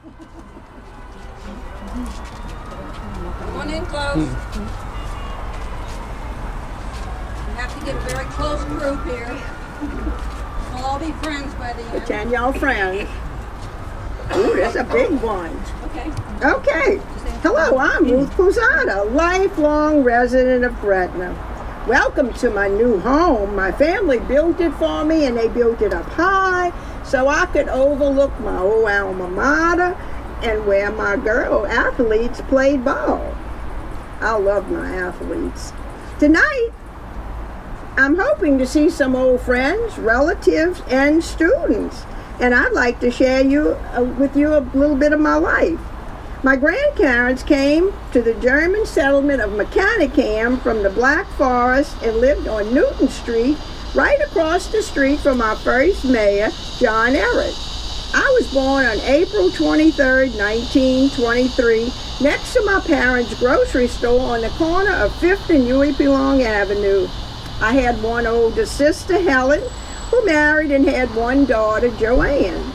Come on in close. We have to get a very close group here. We'll all be friends by the end. Pretend y'all friends. Ooh, that's a big one. Okay. Okay. Hello, I'm Ruth Pousada, lifelong resident of Gretna. Welcome to my new home. My family built it for me, and they built it up high so I could overlook my old alma mater and where my girl athletes played ball. I love my athletes. Tonight, I'm hoping to see some old friends, relatives, and students, and I'd like to share with you a little bit of my life. My grandparents came to the German settlement of Mechanicam from the Black Forest and lived on Newton Street, right across the street from our first mayor, John Ehret. I was born on April 23rd, 1923, next to my parents' grocery store on the corner of 5th and Huey-P-Long Avenue. I had one older sister, Helen, who married and had one daughter, Joanne.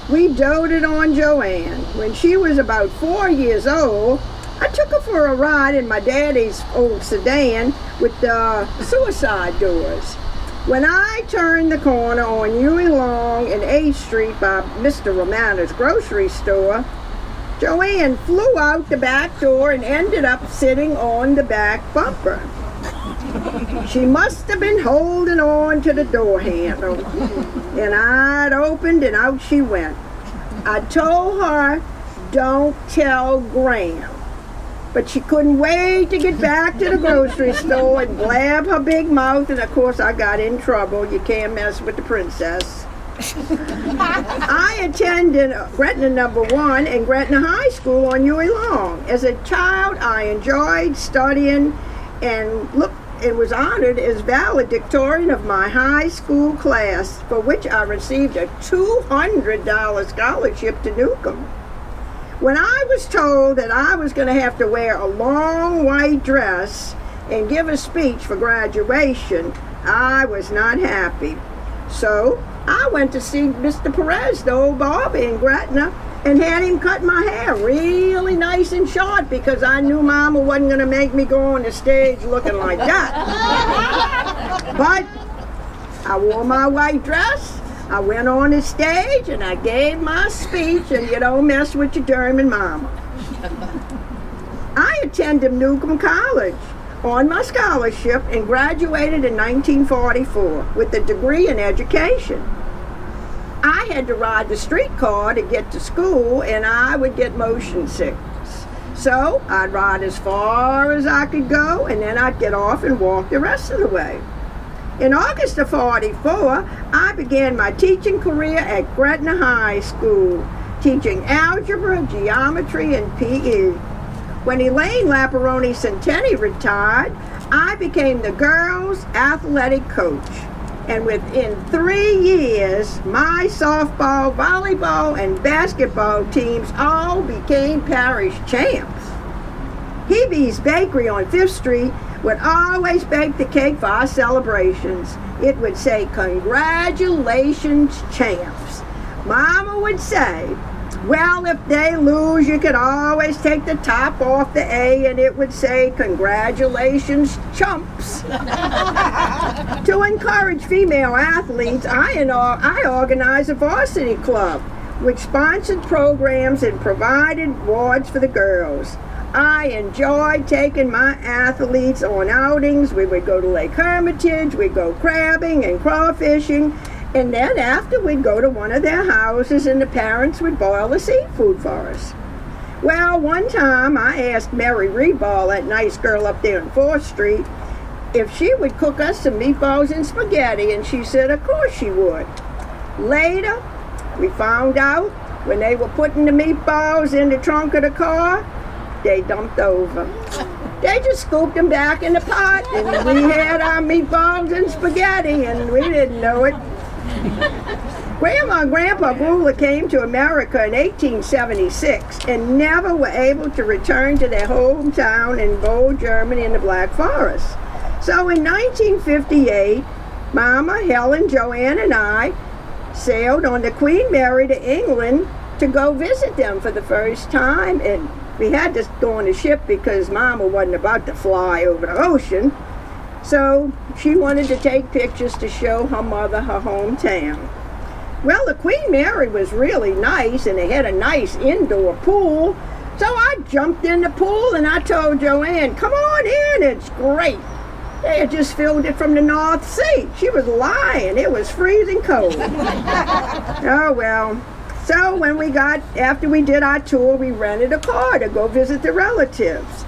We doted on Joanne. When she was about 4 years old, I took her for a ride in my daddy's old sedan with the suicide doors. When I turned the corner on Huey Long and 8th Street by Mr. Romano's grocery store, Joanne flew out the back door and ended up sitting on the back bumper. She must have been holding on to the door handle, and I'd opened and out she went. I told her, don't tell Graham. But she couldn't wait to get back to the grocery store and blab her big mouth, and of course I got in trouble. You can't mess with the princess. I attended Gretna No. 1 and Gretna High School on Huey Long. As a child, I enjoyed studying and was honored as valedictorian of my high school class, for which I received a $200 scholarship to Newcomb. When I was told that I was going to have to wear a long white dress and give a speech for graduation, I was not happy. So I went to see Mr. Perez, the old barber in Gretna, and had him cut my hair really nice and short because I knew Mama wasn't going to make me go on the stage looking like that. But I wore my white dress, I went on the stage, and I gave my speech, and you don't mess with your German mama. I attended Newcomb College on my scholarship and graduated in 1944 with a degree in education. I had to ride the streetcar to get to school, and I would get motion sickness. So I'd ride as far as I could go, and then I'd get off and walk the rest of the way. In August of '44, I began my teaching career at Gretna High School, teaching algebra, geometry, and PE. When Elaine Laperoni Centeni retired, I became the girls' athletic coach. And within 3 years, my softball, volleyball, and basketball teams all became parish champs. Hebe's Bakery on 5th Street would always bake the cake for our celebrations. It would say, "Congratulations, champs." Mama would say, "Well, if they lose, you could always take the top off the A," and it would say, "Congratulations, chumps." To encourage female athletes, I organized a varsity club, which sponsored programs and provided awards for the girls. I enjoyed taking my athletes on outings. We would go to Lake Hermitage, we'd go crabbing and crawfishing, and then after we'd go to one of their houses and the parents would boil the seafood for us. Well, one time I asked Mary Reball, that nice girl up there on 4th Street, if she would cook us some meatballs and spaghetti, and she said of course she would. Later, we found out when they were putting the meatballs in the trunk of the car, they dumped over. They just scooped them back in the pot, and we had our meatballs and spaghetti, and we didn't know it. Grandma and Grandpa Brewer came to America in 1876 and never were able to return to their hometown in Bow, Germany in the Black Forest. So in 1958, Mama, Helen, Joanne, and I sailed on the Queen Mary to England to go visit them for the first time. And we had to go on a ship because Mama wasn't about to fly over the ocean. So she wanted to take pictures to show her mother her hometown. Well, the Queen Mary was really nice, and they had a nice indoor pool. So I jumped in the pool and I told Joanne, come on in, it's great. They had just filled it from the North Sea. She was lying, it was freezing cold. Oh well. So when after we did our tour, we rented a car to go visit the relatives.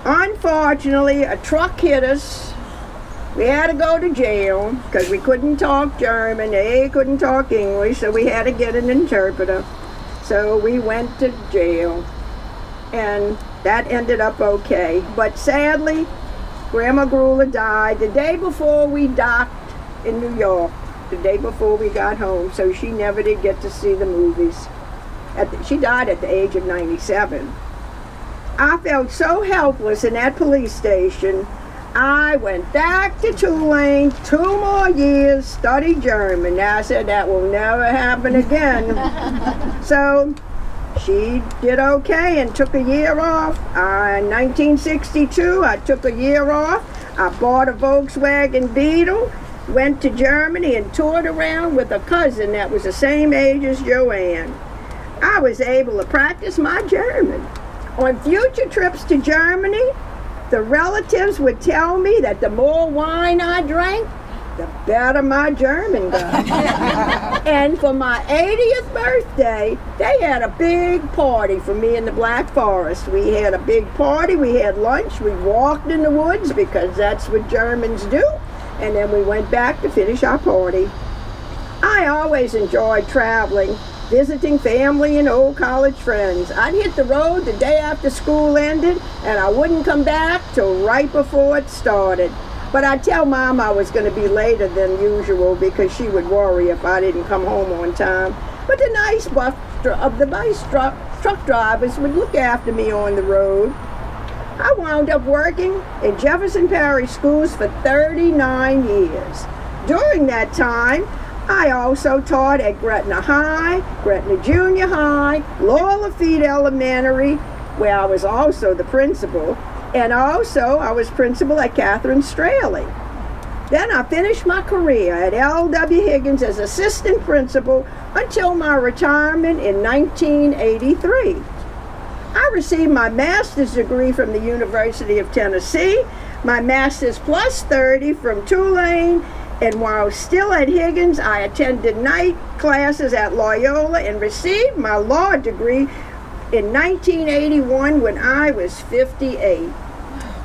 Unfortunately, a truck hit us. We had to go to jail because we couldn't talk German, they couldn't talk English, so we had to get an interpreter. So we went to jail, and that ended up okay. But sadly, Grandma Gruler died the day before we docked in New York, the day before we got home, so she never did get to see the movies. She died at the age of 97. I felt so helpless in that police station. I went back to Tulane 2 more years, studied German. Now I said that will never happen again. So she did okay and took a year off. In 1962, I took a year off. I bought a Volkswagen Beetle, went to Germany and toured around with a cousin that was the same age as Joanne. I was able to practice my German. On future trips to Germany, the relatives would tell me that the more wine I drank, the better my German got. And for my 80th birthday, they had a big party for me in the Black Forest. We had a big party, we had lunch, we walked in the woods because that's what Germans do, and then we went back to finish our party. I always enjoyed traveling, visiting family and old college friends. I'd hit the road the day after school ended, and I wouldn't come back till right before it started. But I'd tell Mom I was going to be later than usual because she would worry if I didn't come home on time. But the nice truck drivers would look after me on the road. I wound up working in Jefferson Parish schools for 39 years. During that time, I also taught at Gretna High, Gretna Junior High, Lower Lafitte Elementary, where I was also the principal, and also I was principal at Catherine Straley. Then I finished my career at L.W. Higgins as assistant principal until my retirement in 1983. I received my master's degree from the University of Tennessee, my master's plus 30 from Tulane, and while still at Higgins, I attended night classes at Loyola and received my law degree in 1981 when I was 58.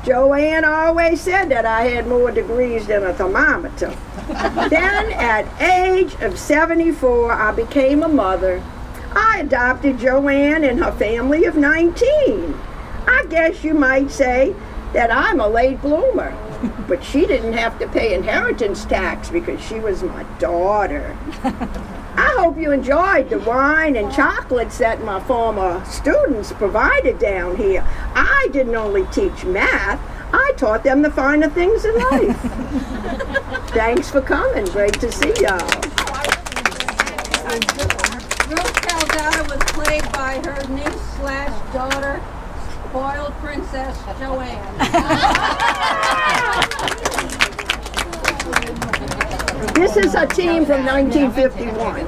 Joanne always said that I had more degrees than a thermometer. Then at age of 74, I became a mother. I adopted Joanne and her family of 19. I guess you might say that I'm a late bloomer. But she didn't have to pay inheritance tax because she was my daughter. I hope you enjoyed the wine and chocolates that my former students provided down here. I didn't only teach math, I taught them the finer things in life. Thanks for coming. Great to see y'all. Ruth Calzada was played by her niece/daughter, spoiled princess Joanne. This is a team from 1951.